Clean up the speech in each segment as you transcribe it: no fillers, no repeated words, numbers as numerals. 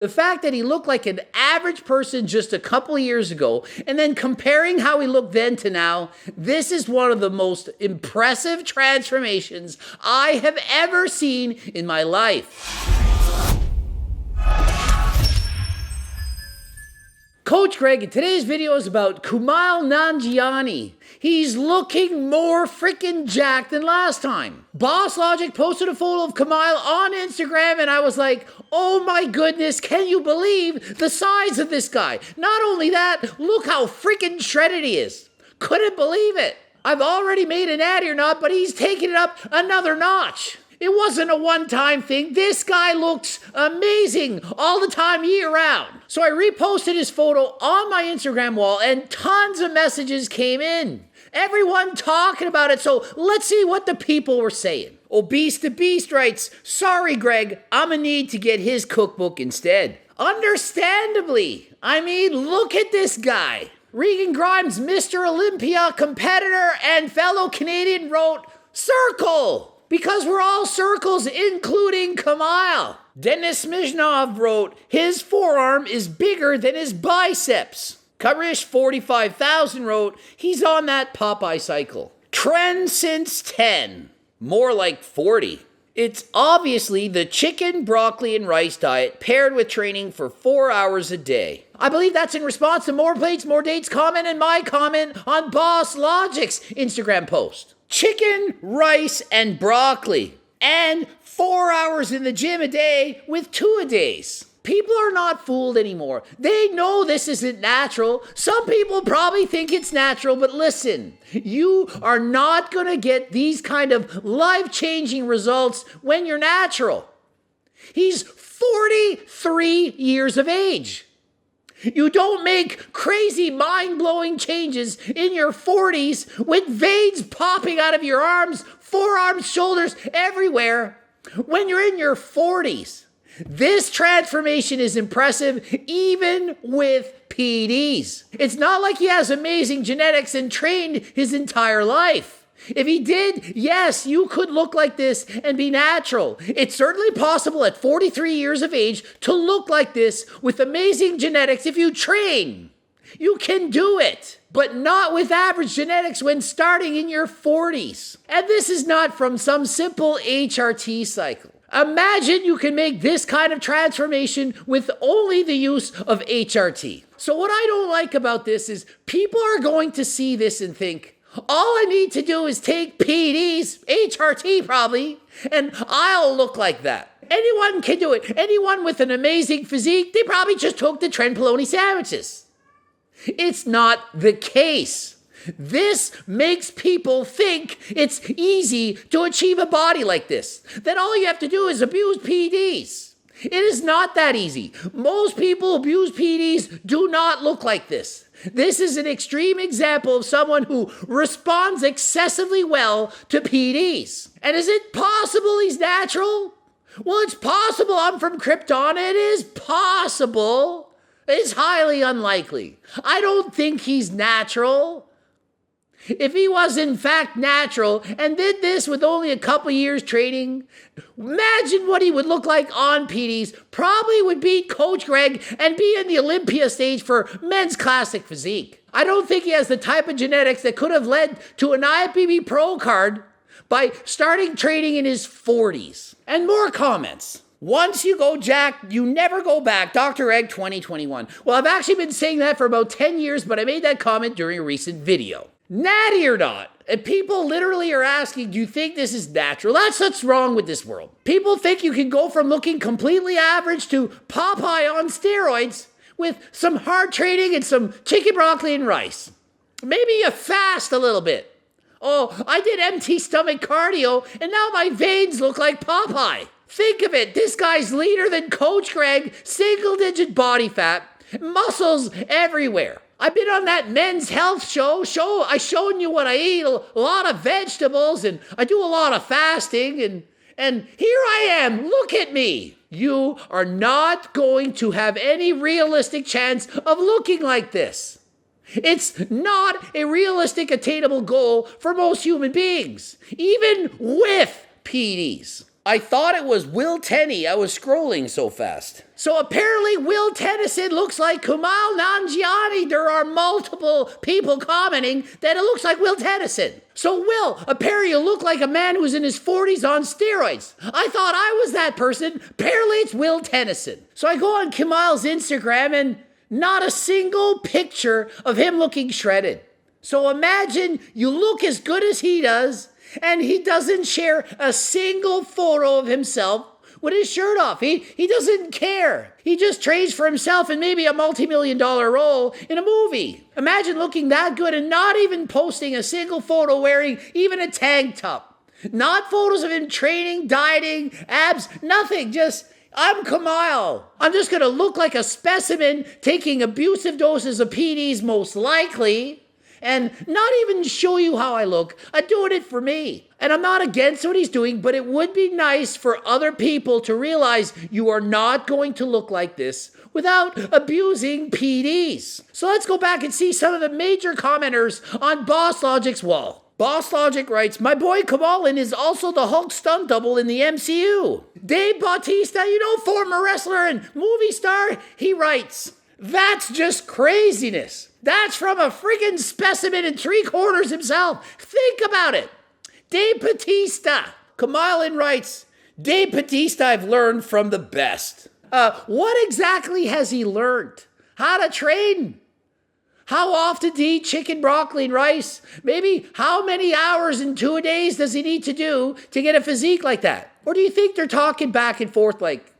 The fact that he looked like an average person just a couple of years ago, and then comparing how he looked then to now, this is one of the most impressive transformations I have ever seen in my life. Coach Greg, and today's video is about Kumail Nanjiani. He's looking more freaking jacked than last time. Boss Logic posted a photo of Kumail on Instagram and I was like, oh my goodness, can you believe the size of this guy? Not only that, look how freaking shredded he is. Couldn't believe it. I've already made an ad here, not, but he's taking it up another notch. It wasn't a one-time thing. This guy looks amazing all the time, year round. So I reposted his photo on my Instagram wall and tons of messages came in. Everyone talking about it, so let's see what the people were saying. Obese the Beast writes, sorry Greg, I'ma need to get his cookbook instead. Understandably. I mean, look at this guy. Regan Grimes, Mr. Olympia competitor and fellow Canadian wrote, circle. Because we're all circles, including Kumail. Dennis Mijnov wrote, his forearm is bigger than his biceps. Karish 45,000 wrote, he's on that Popeye cycle. Trend since 10, more like 40. It's obviously the chicken, broccoli, and rice diet paired with training for 4 hours a day. I believe that's in response to More Plates, More Dates comment and my comment on Boss Logic's Instagram post. Chicken, rice, and broccoli. And 4 hours in the gym a day with 2-a-days. People are not fooled anymore. They know this isn't natural. Some people probably think it's natural, but listen, you are not going to get these kind of life-changing results when you're natural. He's 43 years of age. You don't make crazy, mind-blowing changes in your 40s with veins popping out of your arms, forearms, shoulders, everywhere when you're in your 40s. This transformation is impressive even with PEDs. It's not like he has amazing genetics and trained his entire life. If he did, yes, you could look like this and be natural. It's certainly possible at 43 years of age to look like this with amazing genetics if you train. You can do it, but not with average genetics when starting in your 40s. And this is not from some simple HRT cycle. Imagine you can make this kind of transformation with only the use of HRT. So what I don't like about this is people are going to see this and think, all I need to do is take PEDs, HRT probably, and I'll look like that. Anyone can do it. Anyone with an amazing physique, they probably just took the Trenbolone sandwiches. It's not the case. This makes people think it's easy to achieve a body like this. That all you have to do is abuse PEDs. It is not that easy. Most people who abuse PEDs do not look like this. This is an extreme example of someone who responds excessively well to PEDs. And is it possible he's natural? Well, it's possible I'm from Krypton. It is possible. It's highly unlikely. I don't think he's natural. If he was in fact natural and did this with only a couple years training, imagine what he would look like on PEDs. Probably would beat Coach Greg and be in the Olympia stage for men's classic physique. I don't think he has the type of genetics that could have led to an IFBB Pro card by starting training in his 40s. And more comments. Once you go jacked, you never go back. Dr. Egg 2021. Well, I've actually been saying that for about 10 years, but I made that comment during a recent video. Natty or not? And people literally are asking, do you think this is natural? That's what's wrong with this world. People think you can go from looking completely average to Popeye on steroids with some hard training and some chicken, broccoli, and rice. Maybe you fast a little bit. Oh, I did empty stomach cardio and now my veins look like Popeye. Think of it. This guy's leaner than Coach Greg, single-digit body fat, muscles everywhere. I've been on that men's health show. I've shown you what I eat, a lot of vegetables, and I do a lot of fasting, and here I am. Look at me. You are not going to have any realistic chance of looking like this. It's not a realistic, attainable goal for most human beings, even with PEDs. I thought it was Will Tenney. I was scrolling so fast. So apparently Will Tennyson looks like Kumail Nanjiani. There are multiple people commenting that it looks like Will Tennyson. So Will, apparently you look like a man who's in his 40s on steroids. I thought I was that person. Apparently it's Will Tennyson. So I go on Kumail's Instagram and not a single picture of him looking shredded. So imagine you look as good as he does, and he doesn't share a single photo of himself with his shirt off. He doesn't care. He just trains for himself and maybe a multi-million-dollar role in a movie. Imagine looking that good and not even posting a single photo wearing even a tank top. Not photos of him training, dieting, abs, nothing. Just, I'm Kumail. I'm just going to look like a specimen taking abusive doses of PEDs most likely, and not even show you how I look. I'm doing it for me. And I'm not against what he's doing, but it would be nice for other people to realize you are not going to look like this without abusing PEDs. So let's go back and see some of the major commenters on Boss Logic's wall. Boss Logic writes, my boy Kumail is also the Hulk stunt double in the MCU. Dave Bautista, former wrestler and movie star, he writes, that's just craziness. That's from a friggin' specimen in 3/4 himself. Think about it. Dave Bautista. Kumail writes, Dave Bautista I've learned from the best. What exactly has he learned? How to train? How often to eat chicken, broccoli, and rice? Maybe how many hours in 2 days does he need to do to get a physique like that? Or do you think they're talking back and forth like,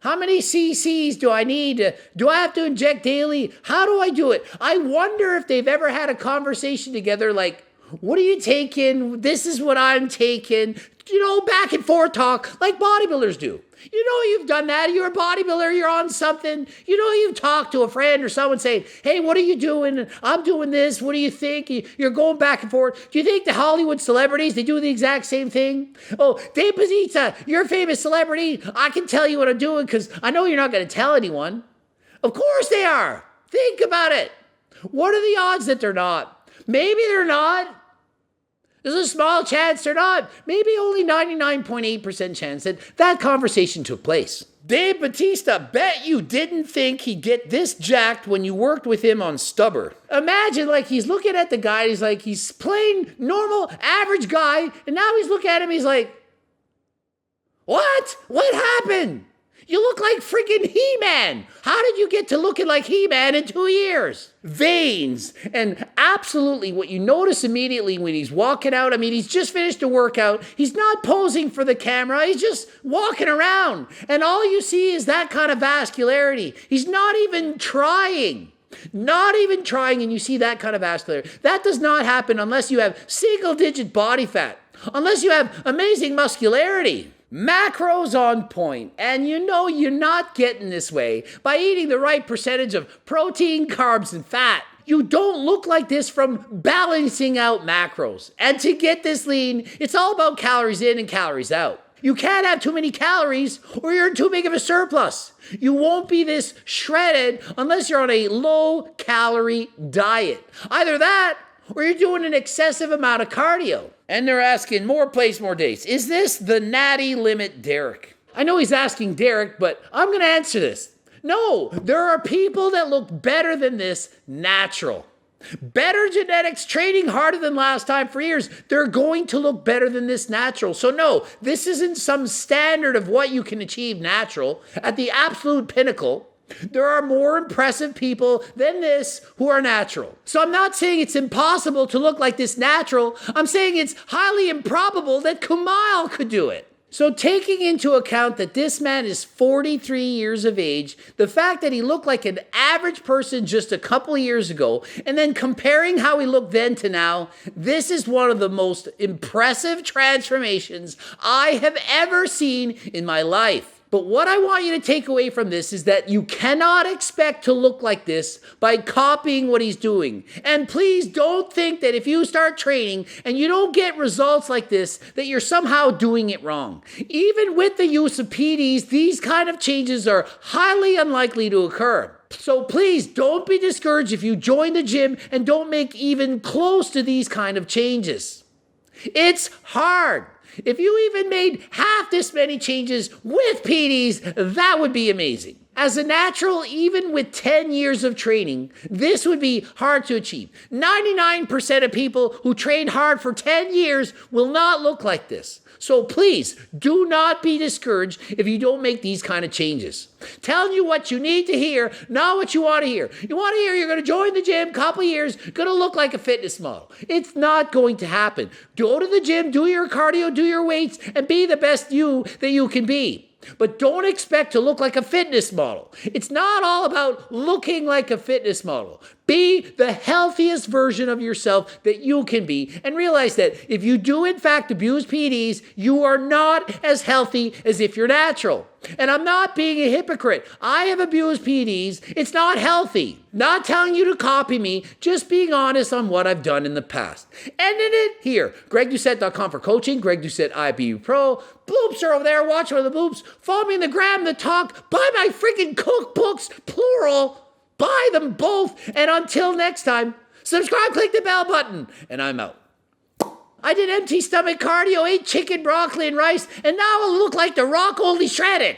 how many cc's do I need? Do I have to inject daily? How do I do it? I wonder if they've ever had a conversation together like, what are you taking? This is what I'm taking. Back and forth talk like bodybuilders do. You've done that. You're a bodybuilder. You're on something. You've talked to a friend or someone saying, hey, what are you doing? I'm doing this. What do you think? You're going back and forth. Do you think the Hollywood celebrities, they do the exact same thing? Oh, Dave Bautista, you're a famous celebrity. I can tell you what I'm doing because I know you're not going to tell anyone. Of course they are. Think about it. What are the odds that they're not? Maybe they're not. There's a small chance they're not. Maybe only 99.8% chance that that conversation took place. Dave Bautista, bet you didn't think he'd get this jacked when you worked with him on Stubber. Imagine he's looking at the guy, he's plain, normal, average guy, and now he's looking at him, he's like, what? What happened? You look like freaking He-Man. How did you get to looking like He-Man in 2 years? Veins. And absolutely what you notice immediately when he's walking out, he's just finished a workout. He's not posing for the camera. He's just walking around. And all you see is that kind of vascularity. He's not even trying. Not even trying, and you see that kind of vascularity. That does not happen unless you have single-digit body fat. Unless you have amazing muscularity. Macros on point, and you're not getting this way by eating the right percentage of protein, carbs, and fat. You don't look like this from balancing out macros. And to get this lean, it's all about calories in and calories out. You can't have too many calories or you're in too big of a surplus. You won't be this shredded unless you're on a low-calorie diet. Either that or you're doing an excessive amount of cardio. And they're asking, more place, more days. Is this the natty limit Derek? I know he's asking Derek, but I'm going to answer this. No, there are people that look better than this natural. Better genetics, training harder than last time for years. They're going to look better than this natural. So no, this isn't some standard of what you can achieve natural at the absolute pinnacle. There are more impressive people than this who are natural. So I'm not saying it's impossible to look like this natural. I'm saying it's highly improbable that Kumail could do it. So taking into account that this man is 43 years of age, the fact that he looked like an average person just a couple years ago, and then comparing how he looked then to now, this is one of the most impressive transformations I have ever seen in my life. But what I want you to take away from this is that you cannot expect to look like this by copying what he's doing. And please don't think that if you start training and you don't get results like this, that you're somehow doing it wrong. Even with the use of PEDs, these kind of changes are highly unlikely to occur. So please don't be discouraged if you join the gym and don't make even close to these kind of changes. It's hard. If you even made half this many changes with PEDs, that would be amazing. As a natural, even with 10 years of training, this would be hard to achieve. 99% of people who trained hard for 10 years will not look like this. So please, do not be discouraged if you don't make these kind of changes. Telling you what you need to hear, not what you want to hear. You want to hear you're going to join the gym, couple years, going to look like a fitness model. It's not going to happen. Go to the gym, do your cardio, do your weights, and be the best you that you can be. But don't expect to look like a fitness model. It's not all about looking like a fitness model. Be the healthiest version of yourself that you can be, and realize that if you do in fact abuse PEDs, you are not as healthy as if you're natural. And I'm not being a hypocrite. I have abused PEDs. It's not healthy. Not telling you to copy me, just being honest on what I've done in the past. Ending it here. GregDoucette.com for coaching. Greg Doucette, IBU Pro. Bloops are over there. Watch one of the bloops. Follow me in the gram, the talk. Buy my freaking cookbooks, plural. Buy them both. And until next time, subscribe, click the bell button, and I'm out. I did empty stomach cardio, ate chicken, broccoli, and rice, and now I look like The Rock, only shredded.